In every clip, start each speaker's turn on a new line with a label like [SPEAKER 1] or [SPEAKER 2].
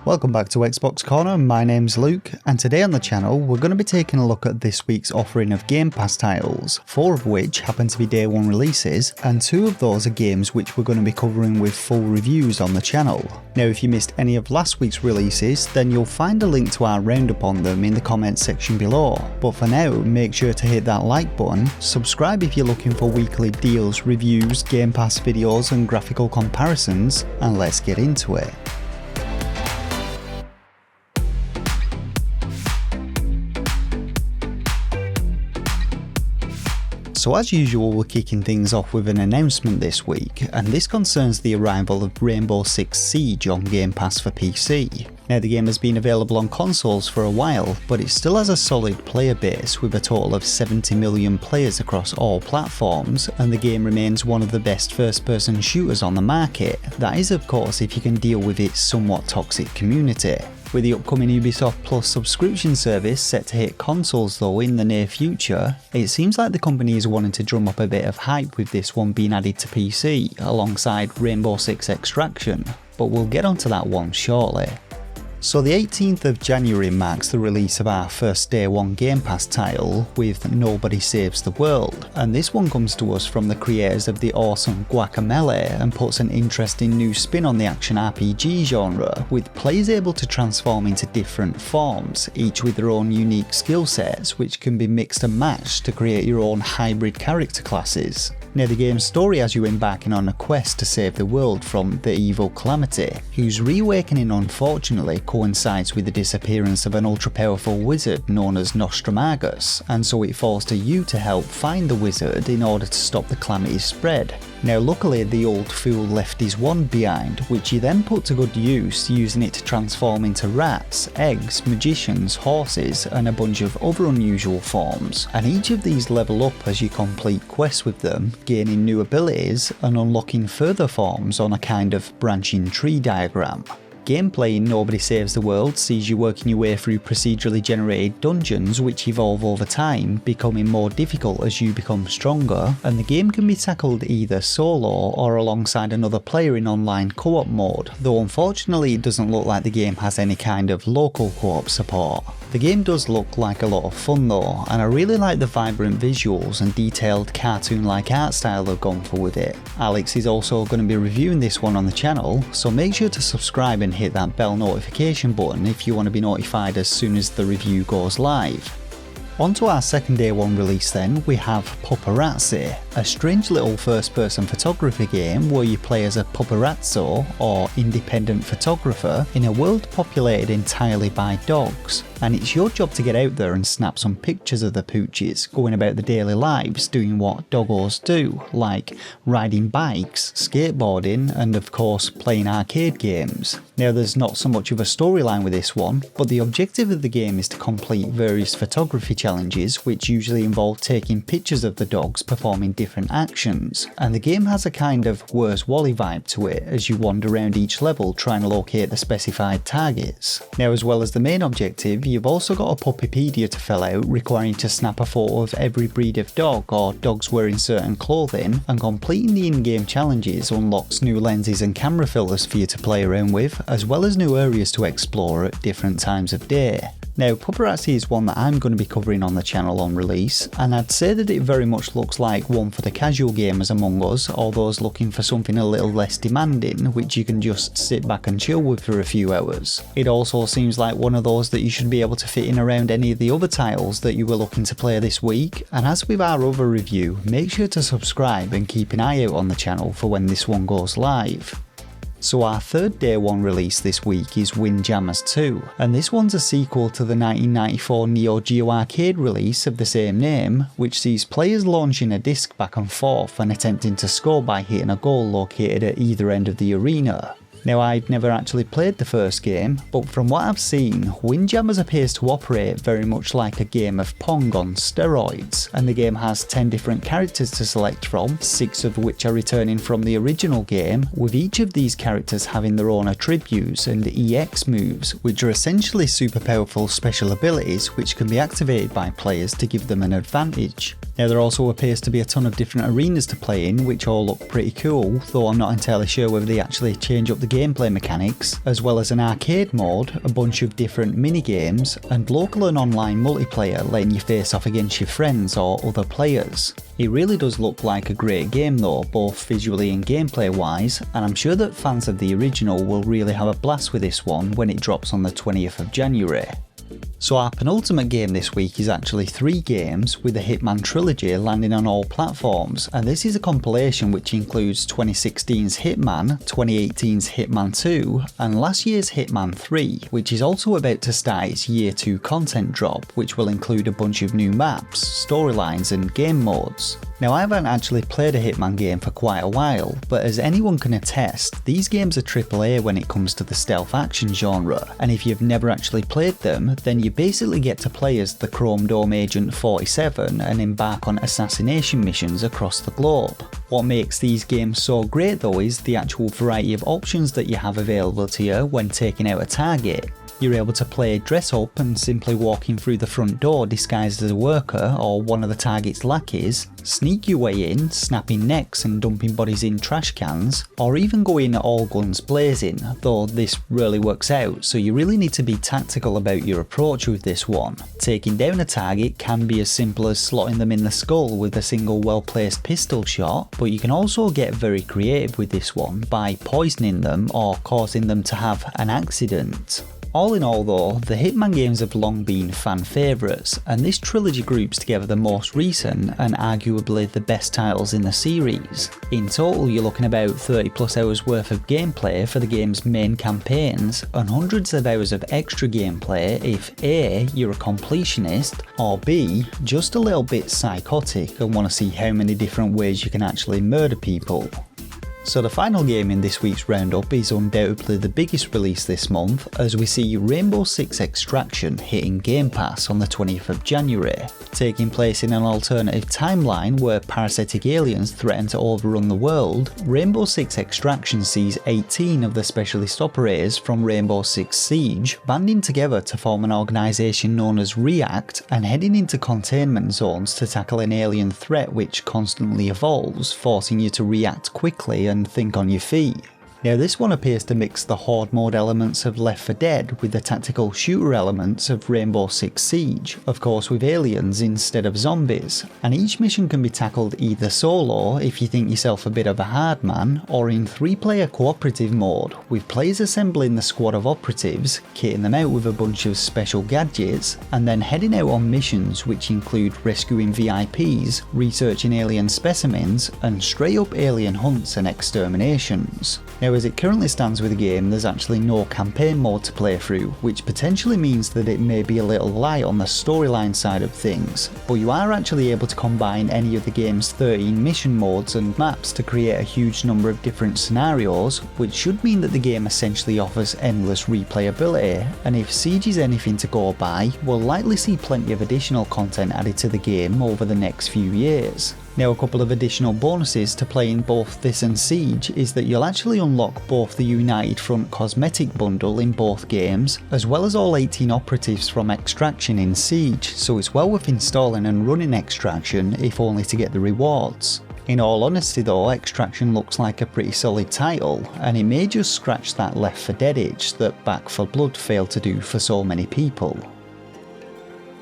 [SPEAKER 1] Welcome back to XboxCorner, my name's Luke, and today on the channel we're going to be taking a look at this week's offering of Game Pass titles, 4 of which happen to be day 1 releases, and 2 of those are games which we're going to be covering with full reviews on the channel. Now if you missed any of last week's releases, then you'll find a link to our roundup on them in the comments section below, but for now make sure to hit that like button, subscribe if you're looking for weekly deals, reviews, Game Pass videos and graphical comparisons, and let's get into it. So as usual, we're kicking things off with an announcement this week, and this concerns the arrival of Rainbow Six Siege on Game Pass for PC. Now the game has been available on consoles for a while, but it still has a solid player base with a total of 70 million players across all platforms, and the game remains one of the best first-person shooters on the market. That is of course if you can deal with its somewhat toxic community. With the upcoming Ubisoft Plus subscription service set to hit consoles though in the near future, it seems like the company is wanting to drum up a bit of hype with this one being added to PC alongside Rainbow Six Extraction, but we'll get onto that one shortly. So the 18th of January marks the release of our first day 1 Game Pass title with Nobody Saves the World, and this one comes to us from the creators of the awesome Guacamelee and puts an interesting new spin on the action RPG genre, with players able to transform into different forms, each with their own unique skill sets which can be mixed and matched to create your own hybrid character classes. Now the game's story has you embarking on a quest to save the world from the evil Calamity, whose reawakening unfortunately coincides with the disappearance of an ultra-powerful wizard known as Nostramagus, and so it falls to you to help find the wizard in order to stop the Calamity's spread. Now luckily the old fool left his wand behind, which he then put to good use, using it to transform into rats, eggs, magicians, horses and a bunch of other unusual forms, and each of these level up as you complete quests with them, gaining new abilities and unlocking further forms on a kind of branching tree diagram. Gameplay in Nobody Saves the World sees you working your way through procedurally generated dungeons which evolve over time, becoming more difficult as you become stronger, and the game can be tackled either solo or alongside another player in online co-op mode, though unfortunately it doesn't look like the game has any kind of local co-op support. The game does look like a lot of fun though, and I really like the vibrant visuals and detailed cartoon-like art style they've gone for with it. Alex is also going to be reviewing this one on the channel, so make sure to subscribe and hit that bell notification button if you want to be notified as soon as the review goes live. On to our second day 1 release then, we have Pupperazzi, a strange little first-person photography game where you play as a paparazzo or independent photographer in a world populated entirely by dogs, and it's your job to get out there and snap some pictures of the pooches going about their daily lives doing what doggos do, like riding bikes, skateboarding and of course playing arcade games. Now there's not so much of a storyline with this one, but the objective of the game is to complete various photography challenges which usually involve taking pictures of the dogs performing different actions, and the game has a kind of Where's Wally vibe to it as you wander around each level trying to locate the specified targets. Now as well as the main objective, you've also got a Puppypedia to fill out requiring to snap a photo of every breed of dog or dogs wearing certain clothing, and completing the in-game challenges unlocks new lenses and camera fillers for you to play around with, as well as new areas to explore at different times of day. Now Pupperazzi is one that I'm going to be covering on the channel on release, and I'd say that it very much looks like one for the casual gamers among us, or those looking for something a little less demanding which you can just sit back and chill with for a few hours. It also seems like one of those that you should be able to fit in around any of the other titles that you were looking to play this week, and as with our other review, make sure to subscribe and keep an eye out on the channel for when this one goes live. So our third day 1 release this week is Windjammers 2, and this one's a sequel to the 1994 Neo Geo arcade release of the same name, which sees players launching a disc back and forth and attempting to score by hitting a goal located at either end of the arena. Now I'd never actually played the first game, but from what I've seen, Windjammers appears to operate very much like a game of Pong on steroids, and the game has 10 different characters to select from, 6 of which are returning from the original game, with each of these characters having their own attributes and EX moves, which are essentially super powerful special abilities which can be activated by players to give them an advantage. Now there also appears to be a ton of different arenas to play in, which all look pretty cool, though I'm not entirely sure whether they actually change up the gameplay mechanics, as well as an arcade mode, a bunch of different mini-games, and local and online multiplayer letting you face off against your friends or other players. It really does look like a great game though, both visually and gameplay wise, and I'm sure that fans of the original will really have a blast with this one when it drops on the 20th of January. So our penultimate game this week is actually 3 games, with the Hitman Trilogy landing on all platforms, and this is a compilation which includes 2016's Hitman, 2018's Hitman 2, and last year's Hitman 3, which is also about to start its Year 2 content drop, which will include a bunch of new maps, storylines and game modes. Now I haven't actually played a Hitman game for quite a while, but as anyone can attest, these games are AAA when it comes to the stealth action genre, and if you've never actually played them, then you basically get to play as the Chrome Dome Agent 47 and embark on assassination missions across the globe. What makes these games so great though is the actual variety of options that you have available to you when taking out a target. You're able to play dress up and simply walking through the front door disguised as a worker or one of the target's lackeys, sneak your way in, snapping necks and dumping bodies in trash cans, or even go in all guns blazing, though this rarely works out, so you really need to be tactical about your approach with this one. Taking down a target can be as simple as slotting them in the skull with a single well-placed pistol shot, but you can also get very creative with this one by poisoning them or causing them to have an accident. All in all though, the Hitman games have long been fan favourites, and this trilogy groups together the most recent and arguably the best titles in the series. In total you're looking about 30 plus hours worth of gameplay for the game's main campaigns, and hundreds of hours of extra gameplay if A, you're a completionist, or B, just a little bit psychotic and want to see how many different ways you can actually murder people. So the final game in this week's roundup is undoubtedly the biggest release this month, as we see Rainbow Six Extraction hitting Game Pass on the 20th of January. Taking place in an alternative timeline where parasitic aliens threaten to overrun the world, Rainbow Six Extraction sees 18 of the specialist operators from Rainbow Six Siege banding together to form an organisation known as REACT and heading into containment zones to tackle an alien threat which constantly evolves, forcing you to react quickly and think on your feet. Now this one appears to mix the horde mode elements of Left 4 Dead with the tactical shooter elements of Rainbow Six Siege, of course with aliens instead of zombies, and each mission can be tackled either solo if you think yourself a bit of a hard man, or in 3-player cooperative mode, with players assembling the squad of operatives, kitting them out with a bunch of special gadgets, and then heading out on missions which include rescuing VIPs, researching alien specimens, and straight up alien hunts and exterminations. Now as it currently stands with the game, there's actually no campaign mode to play through, which potentially means that it may be a little light on the storyline side of things, but you are actually able to combine any of the game's 13 mission modes and maps to create a huge number of different scenarios, which should mean that the game essentially offers endless replayability, and if Siege is anything to go by, we'll likely see plenty of additional content added to the game over the next few years. Now a couple of additional bonuses to playing both this and Siege is that you'll actually unlock both the United Front cosmetic bundle in both games, as well as all 18 operatives from Extraction in Siege, so it's well worth installing and running Extraction if only to get the rewards. In all honesty though, Extraction looks like a pretty solid title, and it may just scratch that Left 4 Dead itch that Back 4 Blood failed to do for so many people.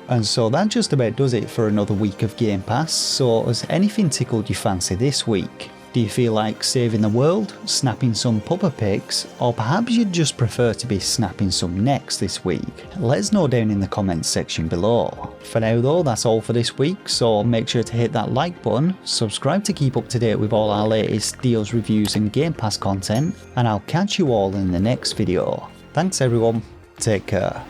[SPEAKER 1] And so that just about does it for another week of Game Pass. So has anything tickled your fancy this week? Do you feel like saving the world, snapping some pupper pics, or perhaps you'd just prefer to be snapping some necks this week? Let us know down in the comments section below. For now though, that's all for this week, so make sure to hit that like button, subscribe to keep up to date with all our latest deals, reviews and Game Pass content, and I'll catch you all in the next video. Thanks everyone, take care.